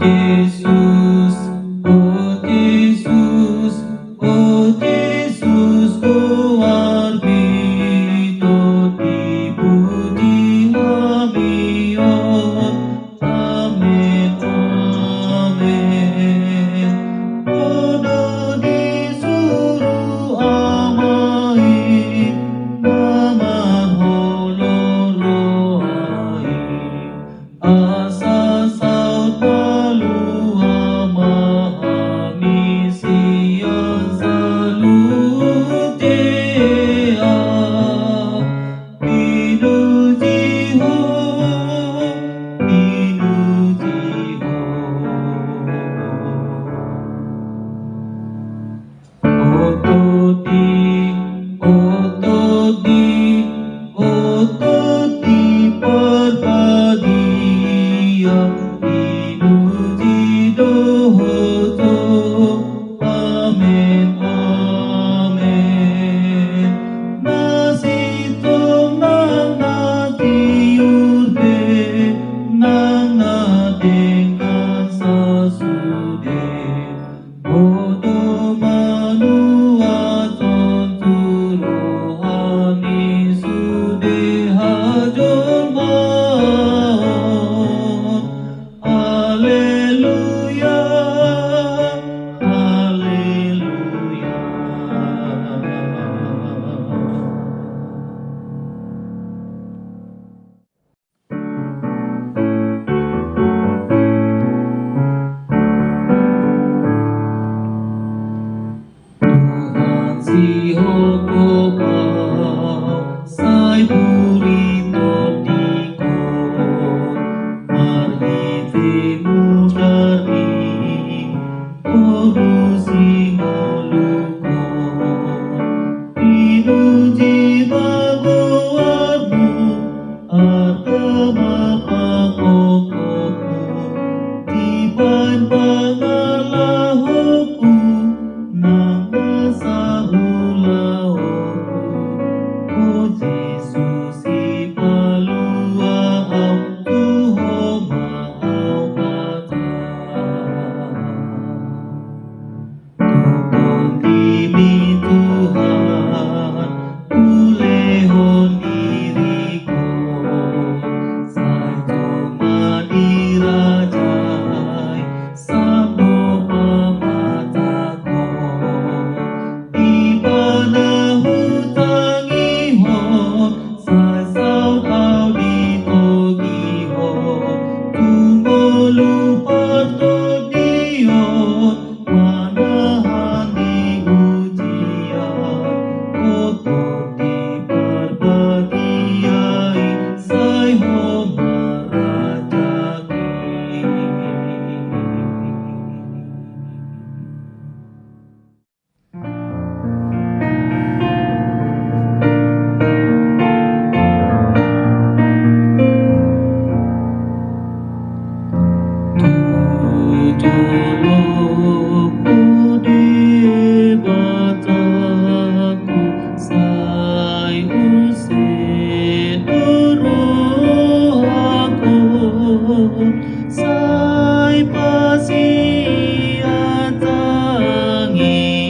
Yesus, oh Yesus, kau arti dipuji kami, oh amin, amin. Pada disuruh amai, naman hololoai, asa saut palua mahami siang salutea, pinuji ho, pinuji ho. Ototi perbadia, pinuji dohoto, amin, amin. Nasito nang natiurbe, nang nadengan sasude, bodo manua tonturohani sude hajon maon. Haleluya, haleluya. Tuhan Sihoko sai burito tiko, marhitemu dari korusi ngoluko, pinuji bagoarmu agama pakokoku, tiban pangalahoku nang nasahulaoku, oh Jesus ipalua ang Tuhan Maha Bata. Tutong dili Tuhan, ulehon diriku, saito manirajai, sabdo pamataku, di panahutang ihon, sasaw au ditogihon, tumulupad to diyon, manahan di ujian, kotok di parbagiyai, say homarajaki. Tutulog di bataku, say usin aku, say pasiatangi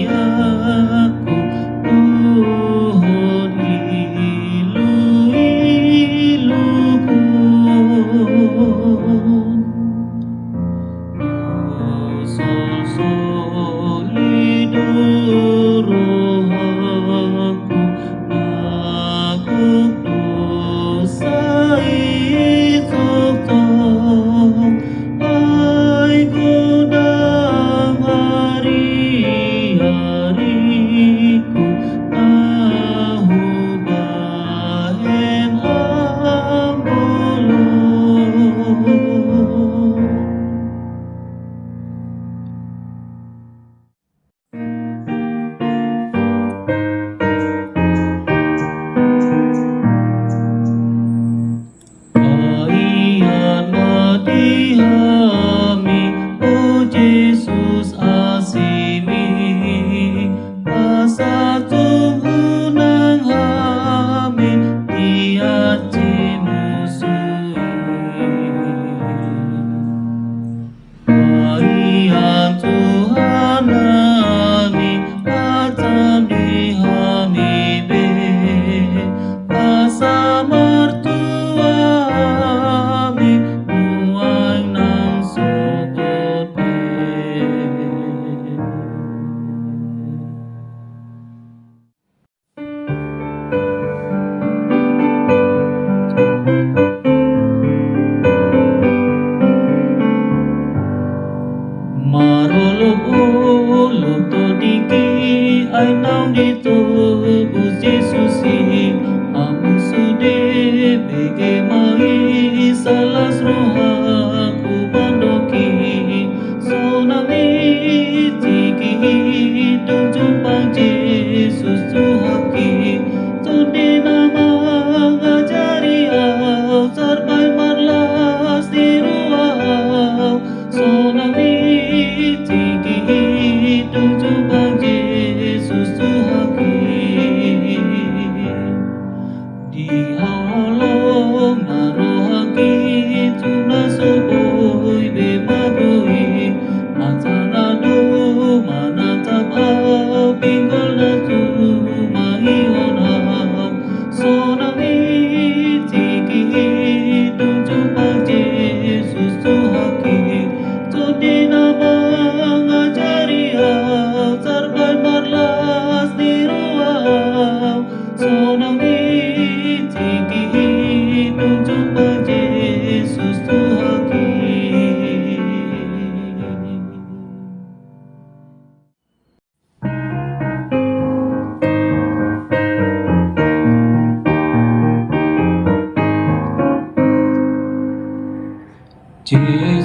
aku, Tuhan ilu-iluku. Solidorohaku, nakuk dosa itoktok, ay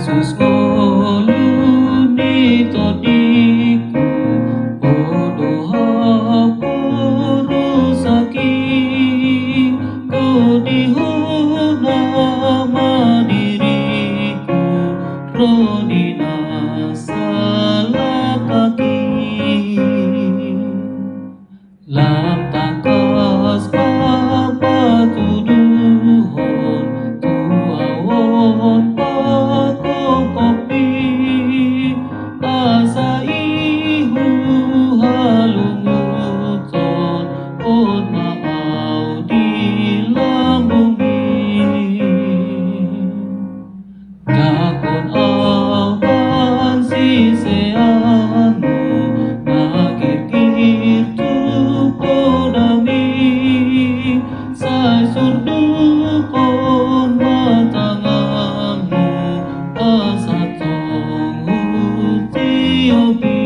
Yesus ngoluni todiku podo hapuru saki kodihuna madiriku rodina salah kaki lam takas papatuduhon tuawon pakokopi asa ihu halunguton od maau di lambumi dakon awan siseanu nakikir tu podami say surdukon matanganmu asatong utiopi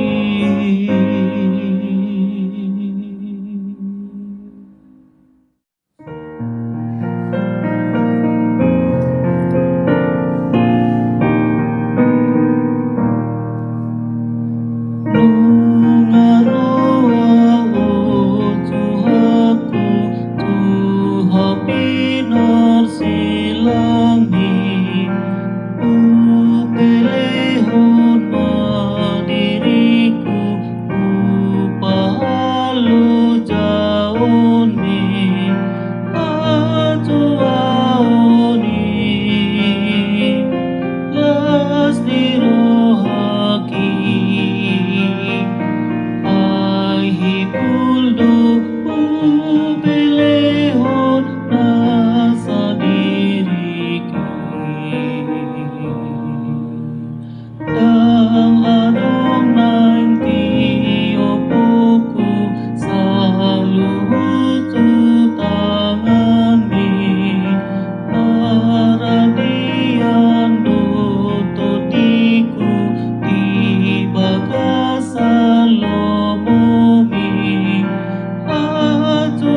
Pinar silangi upelehon madiriku upahalu jaoni acuaoni las dirohaki ai hipuldu upelehon nasa diriki dang adong nang tiopuku salutu tangani maradian dototiku tiba kasalomomi acuaoni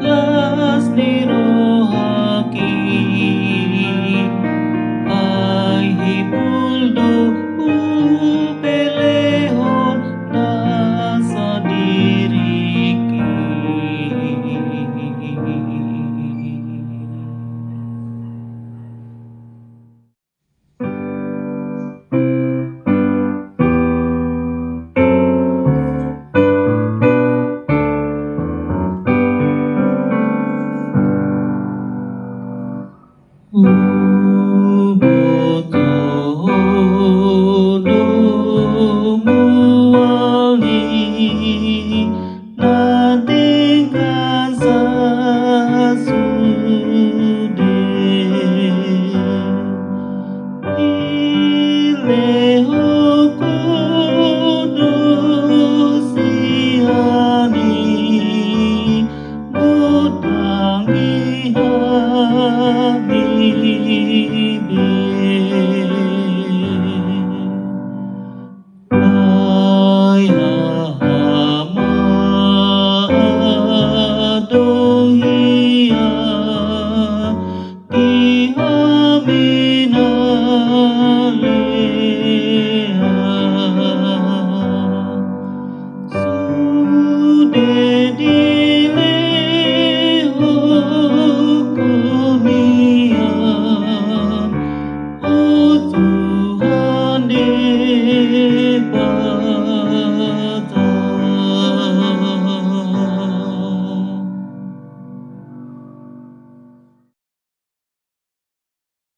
las dirohaki ai hipuldo upelehon nasa diriki